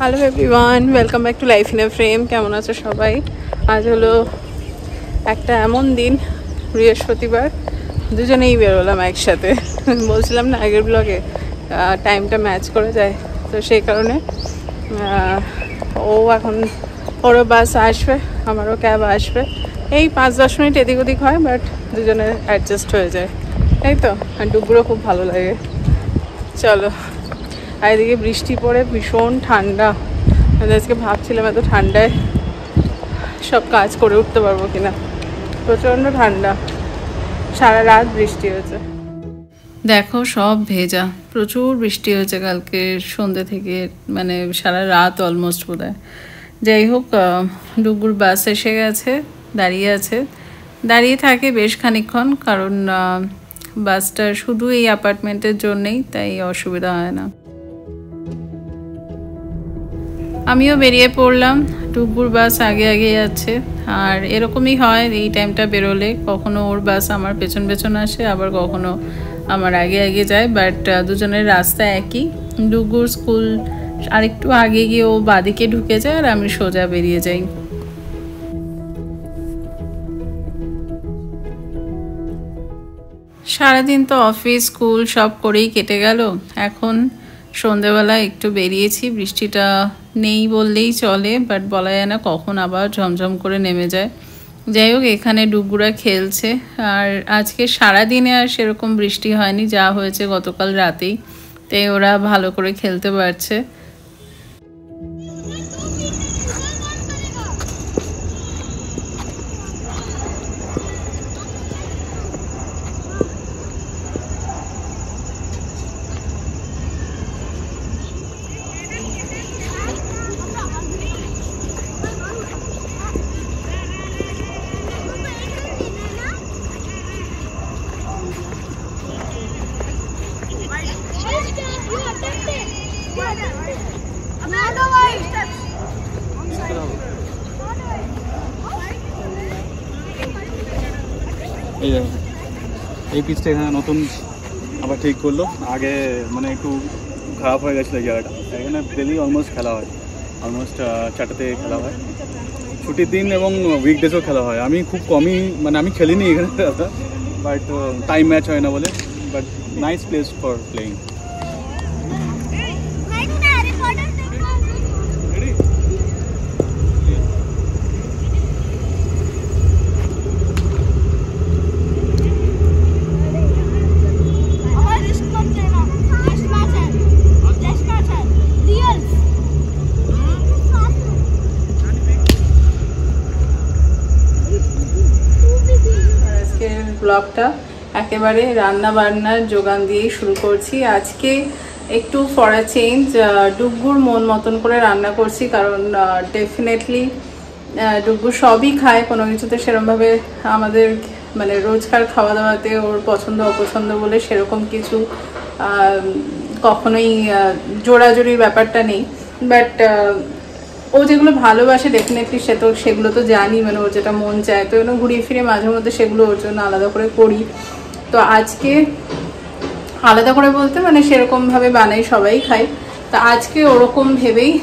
Hello everyone, welcome back to life in A frame. কেমন আছো সবাই? আজ হলো একটা এমন দিন, বৃহস্পতিবার, দুজনেই বেরোলাম একসাথে। বলছিলাম না আগের ব্লগে টাইমটা ম্যাচ করে যায়, তো সেই কারণে ও এখন ওরও বাস আসবে, আমারও ক্যাব আসবে। এই 5-10 মিনিট এদিক ওদিক হয়, বাট দুজনে অ্যাডজাস্ট হয়ে যায়, তাই তো। আর ডুবগুলো খুব ভালো লাগে। চলো। আর এদিকে বৃষ্টি পড়ে ভীষণ ঠান্ডা। আজকে ভাবছিলাম এত ঠান্ডায় সব কাজ করে উঠতে পারবো কিনা। প্রচণ্ড ঠান্ডা, সারা রাত বৃষ্টি হয়েছে। দেখো সব ভেজা, প্রচুর বৃষ্টি হয়েছে কালকে সন্ধ্যে থেকে, মানে সারা রাত অলমোস্ট বোধহয়। যাই হোক, ডুগুর বাস এসে গেছে, দাঁড়িয়ে আছে। দাঁড়িয়ে থাকে বেশ খানিকক্ষণ, কারণ বাসটা শুধু এই অ্যাপার্টমেন্টের জন্যেই, তাই অসুবিধা হয় না। আমিও বেরিয়ে পড়লাম। ডুগুর বাস আগে আগে যাচ্ছে, আর এরকমই হয় এই টাইমটা বেরোলে। কখনো ওর বাস আমার পেছন পেছন আসে, আবার কখনো আমার আগে আগে যায়, বাট দুজনের রাস্তা একই। ডুগুর স্কুল আরেকটু আগে গিয়ে ও বাদিকে ঢুকে যায়, আর আমি সোজা বেরিয়ে যাই। সারাদিন তো অফিস স্কুল সব করেই কেটে গেল। এখন সন্ধেবেলা একটু বেরিয়েছি, বৃষ্টিটা নেই বললেই চলে, বাট বলা যায় না কখন আবার ঝমঝম করে নেমে যায়। যাই হোক, এখানে ডুগুরা খেলছে। আর আজকে সারাদিনে আর সেরকম বৃষ্টি হয়নি, যা হয়েছে গতকাল রাতেই, তাই ওরা ভালো করে খেলতে পারছে। এই পিচটা এখানে নতুন আবার ঠিক করলো, আগে মানে একটু খারাপ হয়ে গেছিলো জায়গাটা। এখানে ডেলি অলমোস্ট খেলা হয়, অলমোস্ট 4টা থেকে খেলা হয়, ছুটির দিন এবং উইকডেজও খেলা হয়। আমি খুব কমই, মানে আমি খেলিনি এখানে, বাট টাইম ম্যাচ হয় না বলে। But nice place for playing. ব্লগটা একেবারে রান্না বান্নার যোগান দিয়েই শুরু করছি। আজকে একটু ফর আ চেঞ্জ ডুগুর মন মতন করে রান্না করছি, কারণ ডেফিনেটলি ডুগু সবই খায়, কোনো কিছুতে সেরকমভাবে আমাদের মানে রোজকার খাওয়া দাওয়াতে ওর পছন্দ অপছন্দ বলে সেরকম কিছু কখনোই জোড়াজোড়ির ব্যাপারটা নেই। বাট ও যেগুলো ভালোবাসে ডেফিনেটলি সেগুলো তো জানি, মানে ওর যেটা মন চায়, তো ঘুরিয়ে ফিরে মাঝে মধ্যে সেগুলো ওর জন্য আলাদা করে করি। তো আজকে আলাদা করে বলতে মানে সেরকমভাবে বানাই, সবাই খাই। তো আজকে ওরকম ভেবেই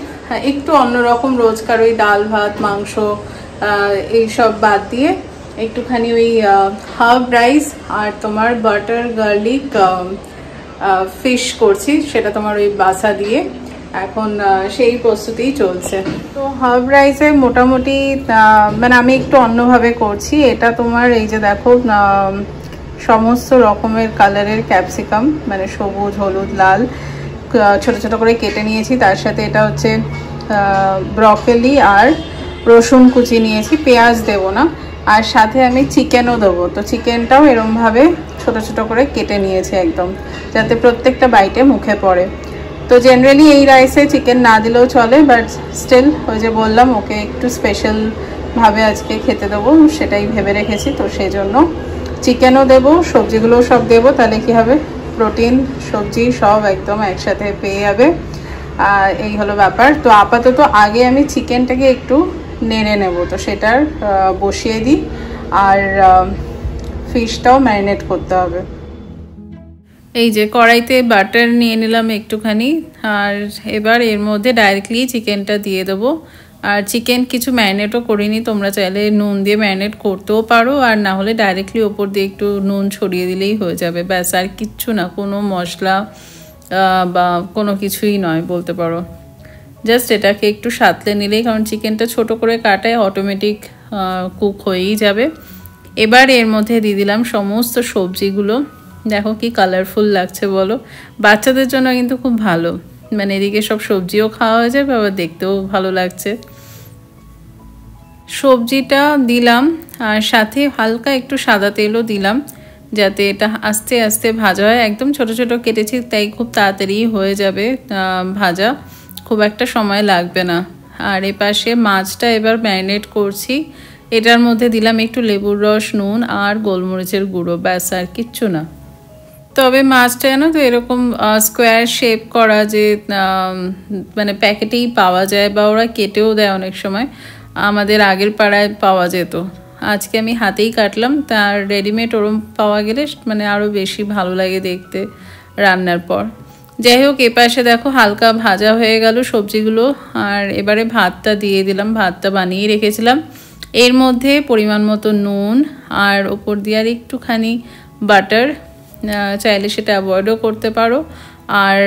একটু অন্যরকম, রোজকার ওই ডাল ভাত মাংস এইসব বাদ দিয়ে একটুখানি ওই হার্ব রাইস আর তোমার বাটার গার্লিক ফিশ করছি, সেটা তোমার ওই বাসা দিয়ে। এখন সেই প্রস্তুতিই চলছে। তো হার্ব রাইসে মোটামুটি মানে আমি একটু অন্যভাবে করছি। এটা তোমার এই যে দেখো, সমস্ত রকমের কালারের ক্যাপসিকাম, মানে সবুজ হলুদ লাল, ছোট ছোট করে কেটে নিয়েছি। তার সাথে এটা হচ্ছে ব্রকলি আর রসুন কুচি নিয়েছি, পেঁয়াজ দেবো না। আর সাথে আমি চিকেনও দেবো, তো চিকেনটাও এরমভাবে ছোট ছোট করে কেটে নিয়েছি একদম, যাতে প্রত্যেকটা বাইটে মুখে পড়ে। তো জেনারেলি এই রাইসে চিকেন না দিলেও চলে, বাট স্টিল ওই যে বললাম ওকে একটু স্পেশালভাবে আজকে খেতে দেবো, সেটাই ভেবে রেখেছি। তো সেই জন্য চিকেনও দেবো, সবজিগুলোও সব দেবো, তাহলে কী হবে, প্রোটিন সবজি সব একদম একসাথে পেয়ে যাবে। এই হলো ব্যাপার। তো আপাতত আগে আমি চিকেনটাকে একটু নেড়ে নেব, তো সেটার বসিয়ে দিই। আর ফিশটাও ম্যারিনেট করতে হবে। এই যে কড়াইতে বাটার নিয়ে নিলাম একটুখানি, আর এবার এর মধ্যে ডাইরেক্টলি চিকেনটা দিয়ে দেবো। আর চিকেন কিছু ম্যারিনেটও করিনি, তোমরা চাইলে নুন দিয়ে ম্যারিনেট করতেও পারো, আর না হলে ডাইরেক্টলি ওপর দিয়ে একটু নুন ছড়িয়ে দিলেই হয়ে যাবে, ব্যাস। আর কিচ্ছু না, কোনো মশলা বা কোনো কিছুই নয় বলতে পারো। জাস্ট এটাকে একটু সাঁতলে নিলেই, কারণ চিকেনটা ছোট করে কাটায় অটোমেটিক কুক হয়েই যাবে। এবার এর মধ্যে দিয়ে দিলাম সমস্ত সবজিগুলো। দেখো কি কালারফুল লাগছে বলো, বাচ্চাদের জন্য কিন্তু খুব ভালো, মানে এদিকে সব সবজিও খাওয়া হয়ে যাবে, আবার দেখতেও ভালো লাগছে। সবজিটা দিলাম, আর সাথে হালকা একটু সাদা তেলও দিলাম, যাতে এটা আস্তে আস্তে ভাজা হয়। একদম ছোট ছোট কেটেছি, তাই খুব তাড়াতাড়ি হয়ে যাবে ভাজা, খুব একটা সময় লাগবে না। আর এপাশে মাছটা এবার ম্যারিনেট করছি। এটার মধ্যে দিলাম একটু লেবুর রস, নুন আর গোলমরিচের গুঁড়ো, ব্যাস, আর কিচ্ছু না। তবে মাছটা জানো তো এরকম স্কোয়ার শেপ করা, যে মানে প্যাকেটেই পাওয়া যায় বা ওরা কেটেও দেয় অনেক সময়, আমাদের আগের পাড়ায় পাওয়া যেত। আজকে আমি হাতেই কাটলাম, তার রেডিমেড ওরম পাওয়া গেলে মানে আরও বেশি ভালো লাগে দেখতে রান্নার পর। যাই হোক, এপাশে দেখো হালকা ভাজা হয়ে গেল সবজিগুলো, আর এবারে ভাতটা দিয়ে দিলাম। ভাতটা বানিয়ে রেখেছিলাম, এর মধ্যে পরিমাণ মতো নুন, আর ওপর দিয়ে আর একটুখানি বাটার, চাইলে সেটা অ্যাভয়েডও করতে পারো। আর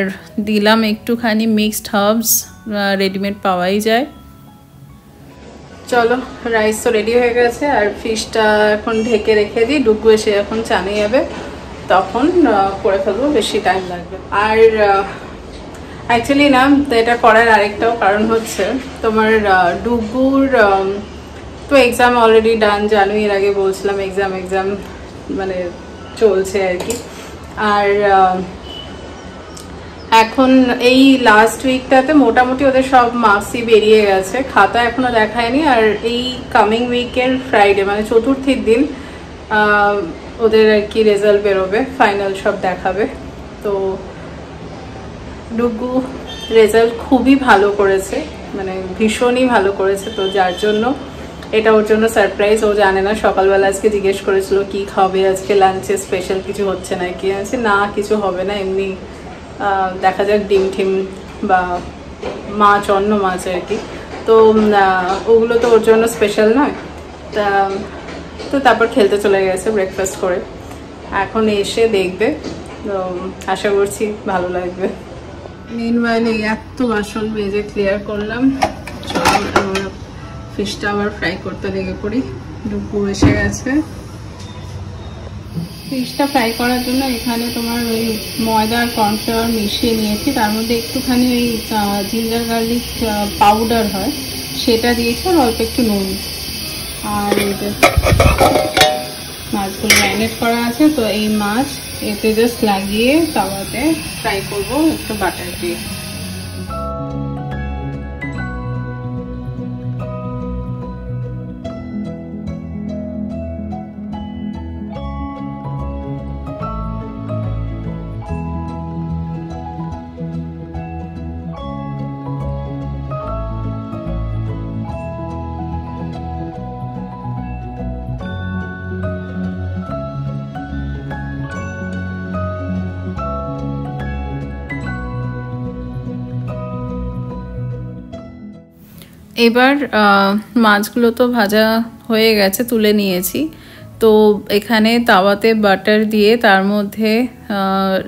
দিলাম একটুখানি মিক্সড হার্বস, রেডিমেড পাওয়াই যায়। চলো, রাইস তো রেডি হয়ে গেছে, আর ফিশটা এখন ঢেকে রেখে দিই। ডুগু এসে এখন চানিয়ে যাবে, তখন করে ফেলবো, বেশি টাইম লাগবে। আর অ্যাকচুয়ালি না, এটা করার আরেকটাও কারণ হচ্ছে তোমার ডুগুর তো এক্সাম অলরেডি ডান, জানুই এর আগে বলছিলাম, এক্সাম মানে চলছে আর কি। আর এখন এই লাস্ট উইকটাতে মোটামুটি ওদের সব মার্কসই বেরিয়ে গেছে, খাতা এখনো দেখায়নি। আর এই কামিং উইকের ফ্রাইডে মানে চতুর্থীর দিন ওদের আর কি রেজাল্ট বেরোবে, ফাইনাল সব দেখাবে। তো ডুগু রেজাল্ট খুবই ভালো করেছে, মানে ভীষণই ভালো করেছে। তো যার জন্য এটা ওর জন্য সারপ্রাইজ, ও জানে না। সকালবেলা আজকে জিজ্ঞেস করেছিল কি খাবে আজকে লাঞ্চে, স্পেশাল কিছু হচ্ছে না কি আছে, না কিছু হবে না, এমনি দেখা যাক ডিম টিম বা মাছ, অন্য মাছ আর কি। তো ওগুলো তো ওর জন্য স্পেশাল নয়। তো তারপর খেলতে চলে গেছে ব্রেকফাস্ট করে, এখন এসে দেখবে, তো আশা করছি ভালো লাগবে। মিনওয়াইল এত বাসন মেজে ক্লিয়ার করলাম, চলো ফিশটা আবার ফ্রাই করতে লেগে পড়ি। ডুগু এসে গেছে। ফিশটা ফ্রাই করার জন্য এখানে তোমার ওই ময়দা আর কর্নফ্লাওয়ার মিশিয়ে নিয়েছি, তার মধ্যে একটুখানি ওই জিঞ্জার গার্লিক পাউডার হয় সেটা দিয়েছি, আর অল্প একটু নুন। আর এই যে মাছগুলো ম্যারিনেট করা আছে, তো এই মাছ এতে জাস্ট লাগিয়ে তাওয়াতে ফ্রাই করবো একটু বাটার দিয়ে। এবার মাছগুলো তো ভাজা হয়ে গেছে, তুলে নিয়েছি। তো এখানে তাওয়াতে বাটার দিয়ে তার মধ্যে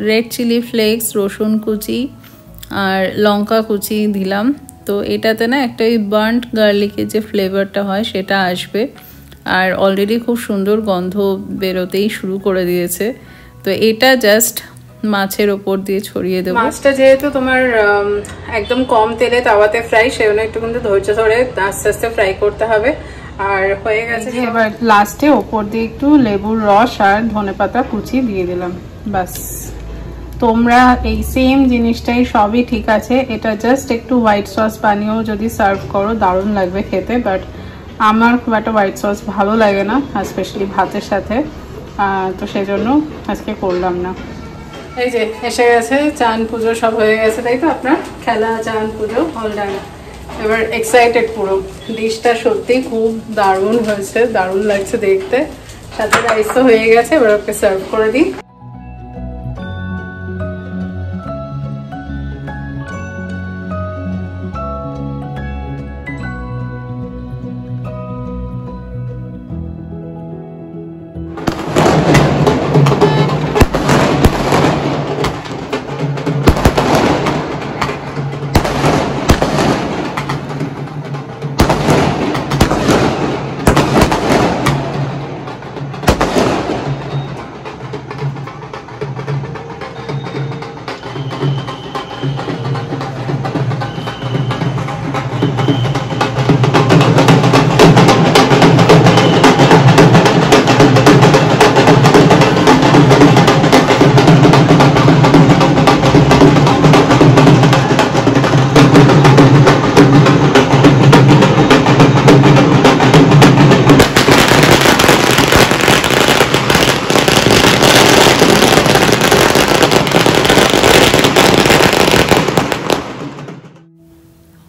রেড চিলি ফ্লেক্স, রসুন কুচি আর লঙ্কা কুচি দিলাম। তো এটাতে না একটা ওই বার্ন্ট গার্লিকের যে ফ্লেভারটা হয় সেটা আসবে, আর অলরেডি খুব সুন্দর গন্ধ বেরোতেই শুরু করে দিয়েছে। তো এটা জাস্ট মাছের ওপর দিয়ে ছড়িয়ে দেবো। মাছটা যেহেতু তোমার একদম কম তেলে তাওয়াতে ফ্রাই, সেজন্য একটু কিন্তু ধৈর্য ধরে আস্তে আস্তে ফ্রাই করতে হবে। আর হয়ে গেছে, এবার লাস্টে ওপর দিয়ে একটু লেবুর রস আর ধনেপাতা কুচি দিয়ে দিলাম, বাস। তোমরা এই সেম জিনিসটাই সবই ঠিক আছে, এটা জাস্ট একটু হোয়াইট সস বানিয়েও যদি সার্ভ করো দারুণ লাগবে খেতে। বাট আমার খুব একটা হোয়াইট সস ভালো লাগে না, স্পেশালি ভাতের সাথে, তো সেজন্য আজকে করলাম না। এই যে এসে গেছে, চান পুজো সব হয়ে গেছে, তাই তো? আপনার খেলা, চান পুজো অল ডান। এবার এক্সাইটেড পুরো। ডিশটা সত্যি খুব দারুণ হয়েছে, দারুণ লাগছে দেখতে। সাথে রাইস তো হয়ে গেছে, এবার ওকে সার্ভ করে দিই।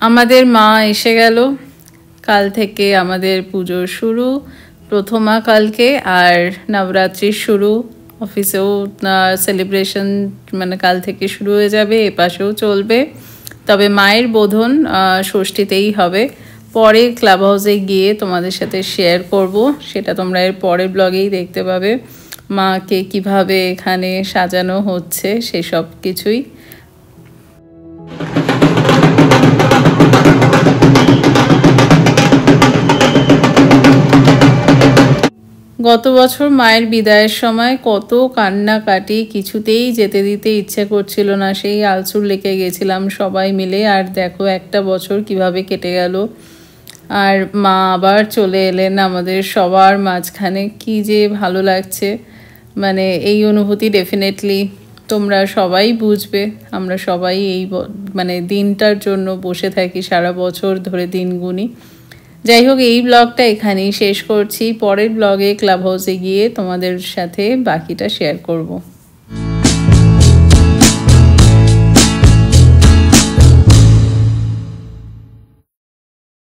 আমাদের মা এসে গেল, কাল থেকে আমাদের পুজো শুরু, প্রথমা কালকে, আর নবরাত্রির শুরু। অফিসেও সেলিব্রেশন মানে কাল থেকে শুরু হয়ে যাবে, এপাশেও চলবে। তবে মায়ের বোধন ষষ্ঠীতেই হবে। পরে ক্লাব হাউসে গিয়ে তোমাদের সাথে শেয়ার করব, সেটা তোমরা এর পরের ব্লগেই দেখতে পাবে মাকে কিভাবে এখানে সাজানো হচ্ছে সেসব কিছুই। গত বছর মায়ের বিদায়ের সময় কত কান্নাকাটি, কিছুতেই যেতে দিতে ইচ্ছে করছিল না, সেই আলসুর লেগে গেছিলাম সবাই মিলে। আর দেখো একটা বছর কিভাবে কেটে গেল, আর মা আবার চলে এলেন আমাদের সবার মাঝখানে। কি যে ভালো লাগছে, মানে এই অনুভূতি ডেফিনেটলি তোমরা সবাই বুঝবে। আমরা সবাই এই মানে দিনটার জন্য বসে থাকি সারা বছর ধরে দিন গুনি। যাই হোক, এই ব্লগটা এখানেই শেষ করছি। পরের ব্লগে ক্লাব হাউসে গিয়ে তোমাদের সাথে বাকিটা শেয়ার করব।